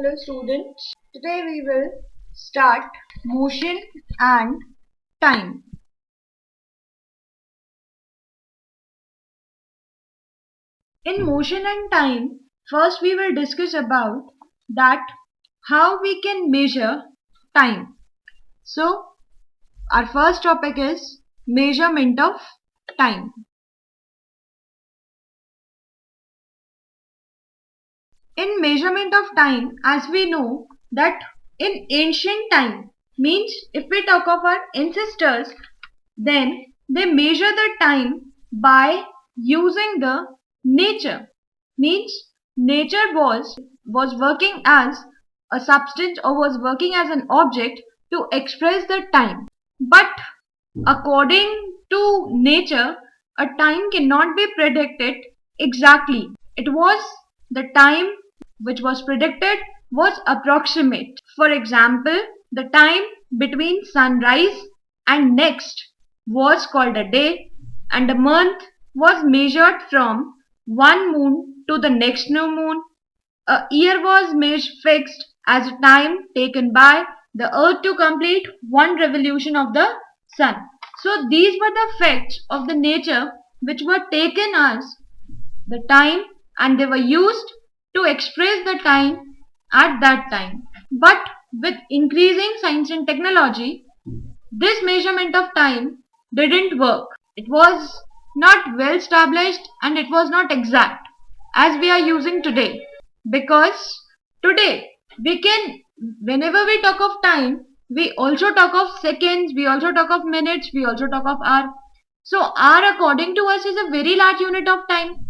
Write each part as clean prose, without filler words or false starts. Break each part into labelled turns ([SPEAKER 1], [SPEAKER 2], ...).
[SPEAKER 1] Hello students, today we will start motion and time. In motion and time, first we will discuss about that how we can measure time. So our first topic is measurement of time. In measurement of time, as we know that in ancient time, means if we talk of our ancestors, then they measure the time by using the nature. Means nature was working as a substance or was working as an object to express the time. But according to nature, a time cannot be predicted exactly. It was the time which was predicted was approximate. For example, the time between sunrise and next was called a day, and a month was measured from one moon to the next new moon. A year was fixed as a time taken by the earth to complete one revolution of the sun. So these were the facts of the nature which were taken as the time, and they were used to express the time at that time. But with increasing science and technology, this measurement of time didn't work. It was not well established and it was not exact as we are using today. Because today we can, whenever we talk of time, we also talk of seconds, we also talk of minutes, we also talk of hour. So hour according to us is a very large unit of time.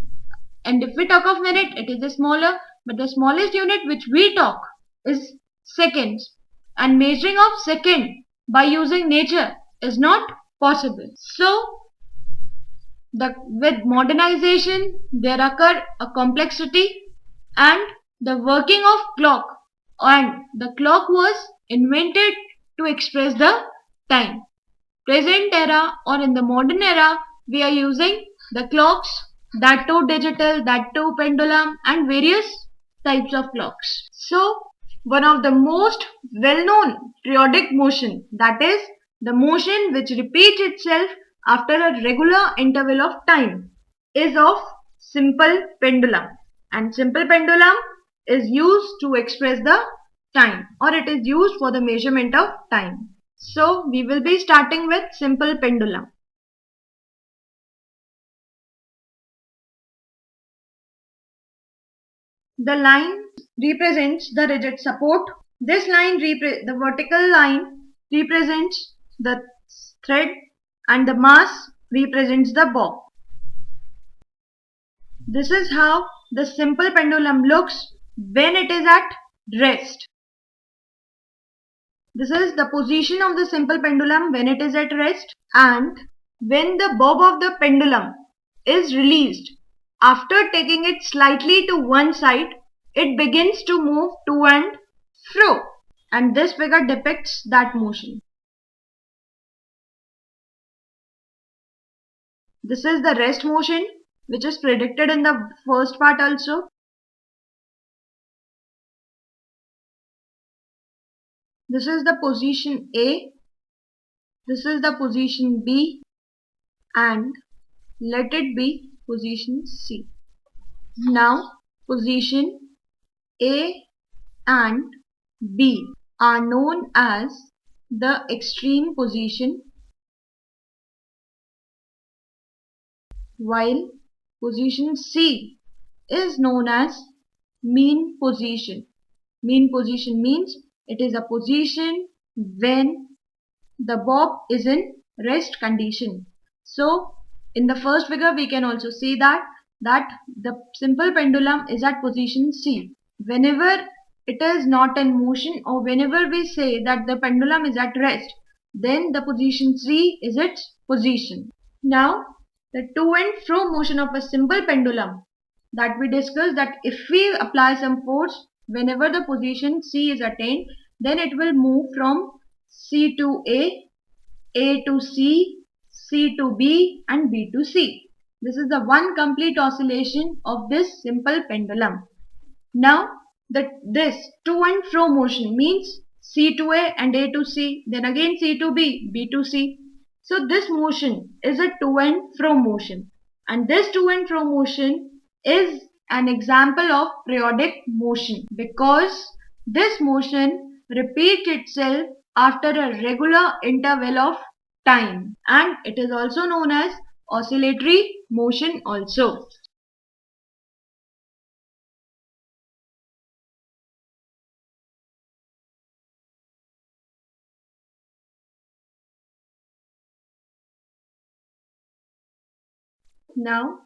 [SPEAKER 1] And if we talk of minute, it is a smaller, but the smallest unit which we talk is seconds. And measuring of second by using nature is not possible. So with modernization, there occur a complexity and the working of clock, and the clock was invented to express the time. Present era or in the modern era, we are using the clocks, that too digital, that too pendulum, and various types of clocks. So one of the most well-known periodic motion, that is the motion which repeats itself after a regular interval of time, is of simple pendulum. And simple pendulum is used to express the time, or it is used for the measurement of time. So we will be starting with simple pendulum. The line represents the rigid support. This line, the vertical line represents the thread, and the mass represents the bob. This is how the simple pendulum looks when it is at rest. This is the position of the simple pendulum when it is at rest, and when the bob of the pendulum is released. After taking it slightly to one side, it begins to move to and fro, and this figure depicts that motion. This is the rest motion which is predicted in the first part also. This is the position A, this is the position B, and let it be position C. Now position A and B are known as the extreme position, while position C is known as mean position. Mean position means it is a position when the bob is in rest condition. So in the first figure we can also see that the simple pendulum is at position C. Whenever it is not in motion, or whenever we say that the pendulum is at rest, then the position C is its position. Now the to and fro motion of a simple pendulum, that we discussed, that if we apply some force whenever the position C is attained, then it will move from C to A to C, C to B, and B to C. This is the one complete oscillation of this simple pendulum. Now that this to and fro motion means C to A and A to C, then again C to B, B to C. So this motion is a to and fro motion, and this to and fro motion is an example of periodic motion because this motion repeats itself after a regular interval of time, and it is also known as oscillatory motion also. Now,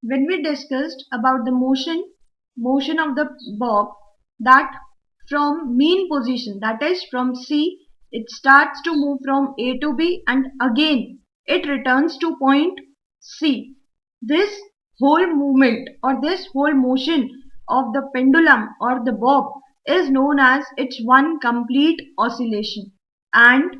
[SPEAKER 1] when we discussed about the motion of the bob, that from mean position, that is from C, it starts to move from A to B and again it returns to point C. This whole movement or this whole motion of the pendulum or the bob is known as its one complete oscillation, and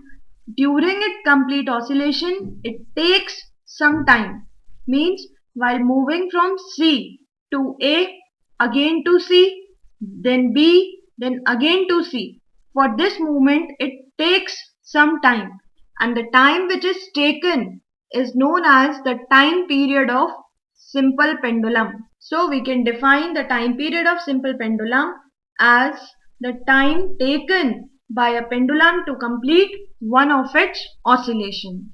[SPEAKER 1] during its complete oscillation it takes some time, means while moving from C to A, again to C, then B, then again to C. For this movement it takes some time, and the time which is taken is known as the time period of simple pendulum. So we can define the time period of simple pendulum as the time taken by a pendulum to complete one of its oscillation.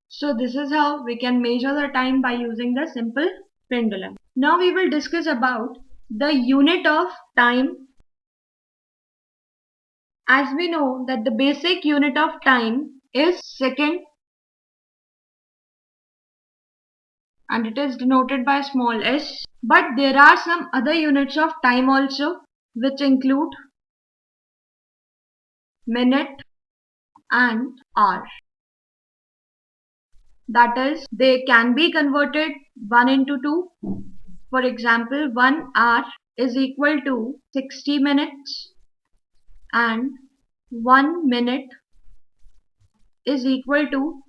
[SPEAKER 1] So this is how we can measure the time by using the simple pendulum. Now we will discuss about the unit of time. As we know that the basic unit of time is second, and it is denoted by small s. But there are some other units of time also, which include minute and hour. That is, they can be converted one into two. For example, 1 hour is equal to 60 minutes and 1 minute is equal to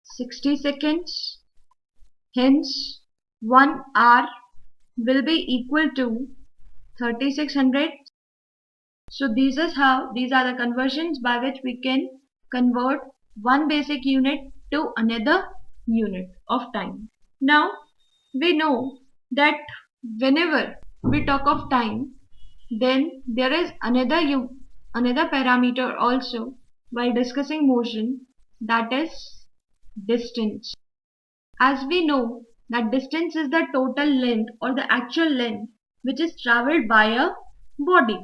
[SPEAKER 1] 60 seconds. Hence, 1 hour will be equal to 3600. So these are the conversions by which we can convert one basic unit to another unit of time. Now we know that whenever we talk of time, then there is another parameter also while discussing motion, that is distance. As we know that distance is the total length or the actual length which is travelled by a body.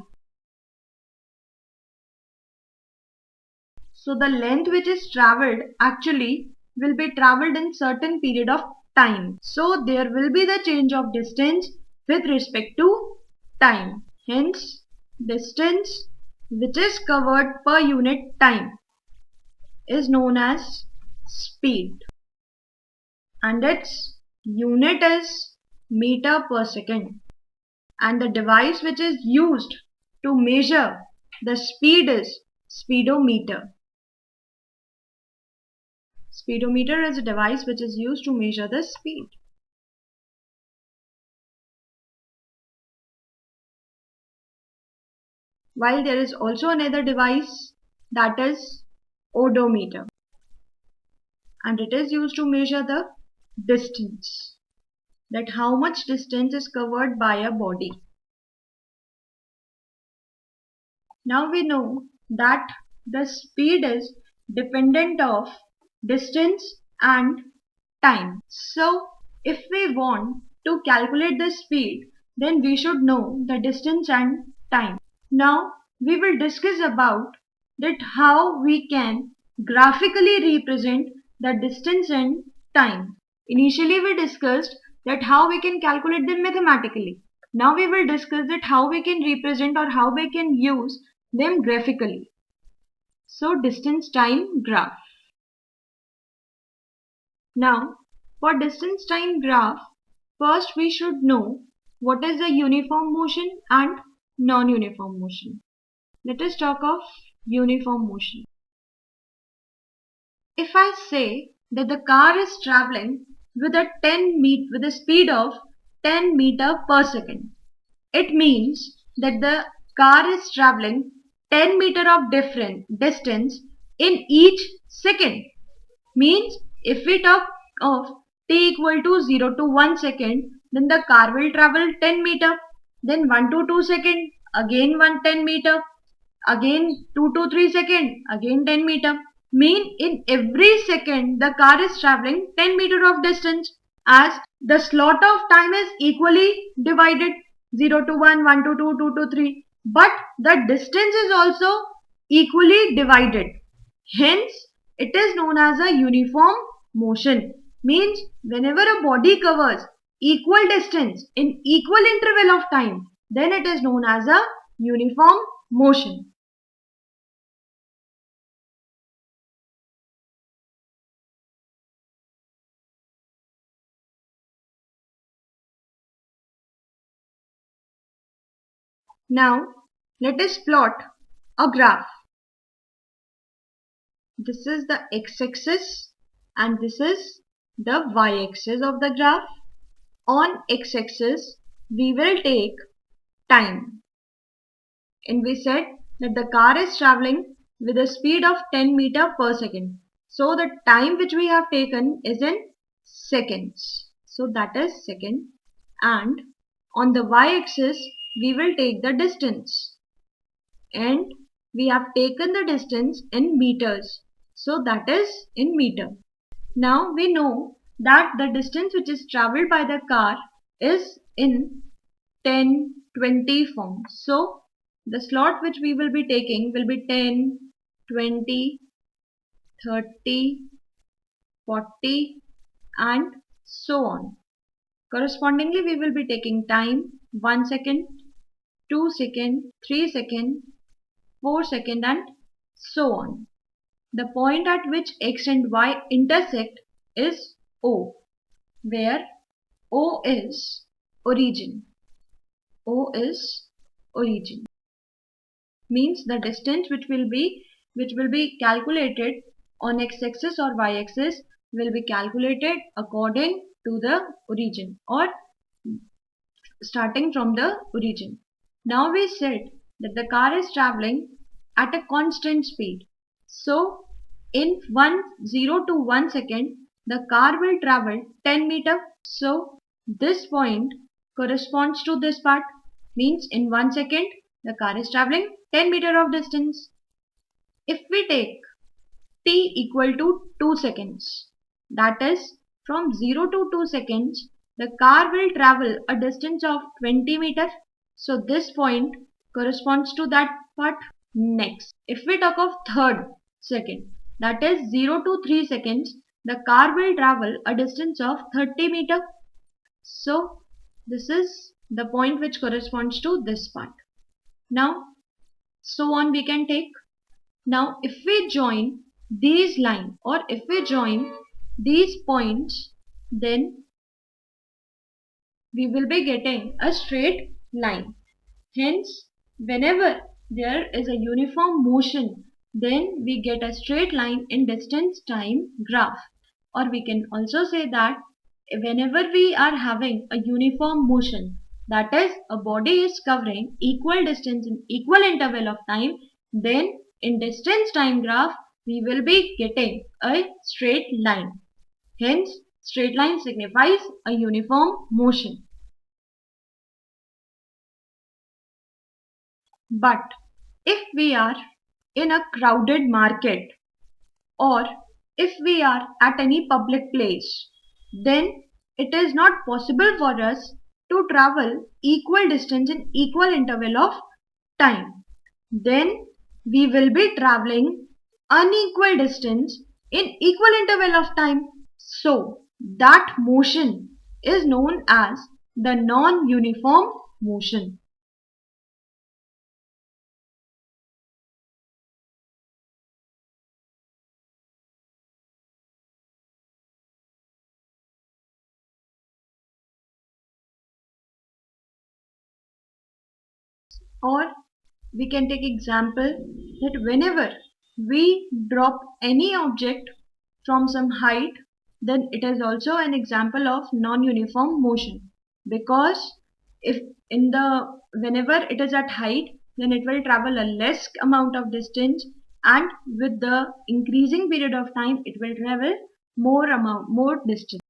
[SPEAKER 1] So the length which is travelled actually will be travelled in certain period of time. So there will be the change of distance with respect to time. Hence, distance which is covered per unit time is known as speed, and its unit is meter per second, and the device which is used to measure the speed is speedometer. Speedometer is a device which is used to measure the speed. While there is also another device, that is odometer, and it is used to measure the distance, that how much distance is covered by a body. Now we know that the speed is dependent of distance and time. So if we want to calculate the speed, then we should know the distance and time. Now we will discuss about that how we can graphically represent the distance and time. Initially we discussed that how we can calculate them mathematically. Now we will discuss that how we can represent or how we can use them graphically. So distance time graph. Now for distance time graph, first we should know what is the uniform motion and non-uniform motion. Let us talk of uniform motion. If I say that the car is traveling with a speed of 10 meter per second, it means that the car is traveling 10 meter of different distance in each second. Means if we talk of t equal to 0 to 1 second, then the car will travel 10 meter, then 1 to 2 second, again 10 meter, again 2 to 3 second, again 10 meter. Mean in every second the car is traveling 10 meter of distance, as the slot of time is equally divided 0 to 1, 1 to 2, 2 to 3. But the distance is also equally divided. Hence, it is known as a uniform motion. Means whenever a body covers equal distance in equal interval of time, then it is known as a uniform motion. Now, let us plot a graph. This is the x-axis and this is the y-axis of the graph. On x-axis, we will take time. And we said that the car is traveling with a speed of 10 meter per second. So the time which we have taken is in seconds. So that is second. And on the y-axis, we will take the distance. And we have taken the distance in meters. So that is in meter. Now we know that the distance which is traveled by the car is in 10, 20 form. So the slot which we will be taking will be 10, 20, 30, 40 and so on. Correspondingly, we will be taking time 1 second, 2 second, 3 second, 4 second and so on. The point at which x and y intersect is O, where O is origin. O is origin. Means the distance which will be calculated on x-axis or y-axis will be calculated according to the origin or starting from the origin. Now we said that the car is traveling at a constant speed. So in 0 to 1 second the car will travel 10 meter. So this point corresponds to this part. Means in 1 second the car is traveling 10 meter of distance. If we take t equal to 2 seconds, that is from 0 to 2 seconds, the car will travel a distance of 20 meters. So this point corresponds to that part. Next, if we talk of third second, that is 0 to 3 seconds, the car will travel a distance of 30 meters. So this is the point which corresponds to this part. Now, so on we can take. Now, if we join these lines or if we join these points, then we will be getting a straight line. Hence, whenever there is a uniform motion, then we get a straight line in distance time graph. Or we can also say that whenever we are having a uniform motion, that is a body is covering equal distance in equal interval of time, then in distance time graph we will be getting a straight line. Hence, straight line signifies a uniform motion. But if we are in a crowded market or if we are at any public place, then it is not possible for us to travel equal distance in equal interval of time. Then we will be traveling unequal distance in equal interval of time. So that motion is known as the non-uniform motion. Or we can take example that whenever we drop any object from some height, then it is also an example of non-uniform motion, because if in the whenever it is at height, then it will travel a less amount of distance, and with the increasing period of time it will travel more distance.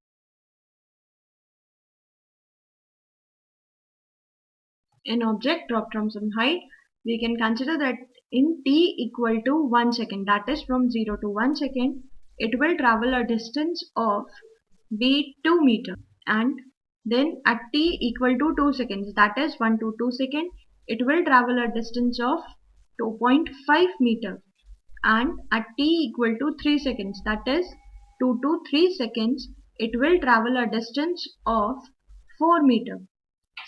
[SPEAKER 1] An object dropped from some height, we can consider that in t equal to 1 second, that is from 0 to 1 second, it will travel a distance of be 2 meter, and then at t equal to 2 seconds, that is 1 to 2 second, it will travel a distance of 2.5 meter, and at t equal to 3 seconds, that is 2 to 3 seconds, it will travel a distance of 4 meter.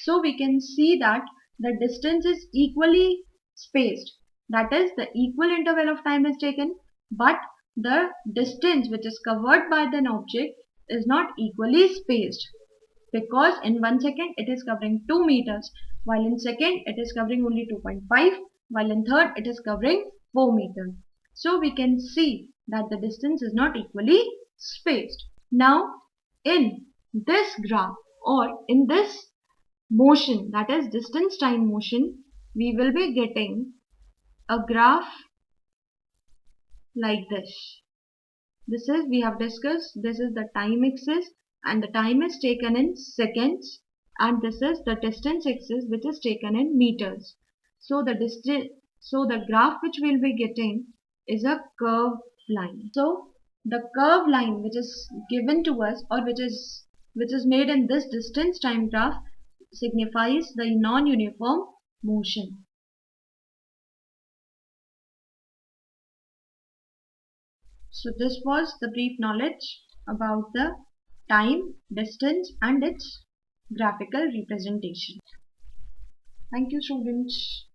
[SPEAKER 1] So we can see that the distance is equally spaced, that is the equal interval of time is taken, but the distance which is covered by an object is not equally spaced, because in 1 second it is covering 2 meters, while in second it is covering only 2.5, while in third it is covering 4 meters. So we can see that the distance is not equally spaced. Now in this graph, or in this motion, that is distance time motion, we will be getting a graph like this. This is, we have discussed, this is the time axis, and the time is taken in seconds, and this is the distance axis which is taken in meters. So the graph which we will be getting is a curved line. So the curved line which is given to us, or which is made in this distance time graph, signifies the non-uniform motion. So this was the brief knowledge about the time, distance and its graphical representation. Thank you, students.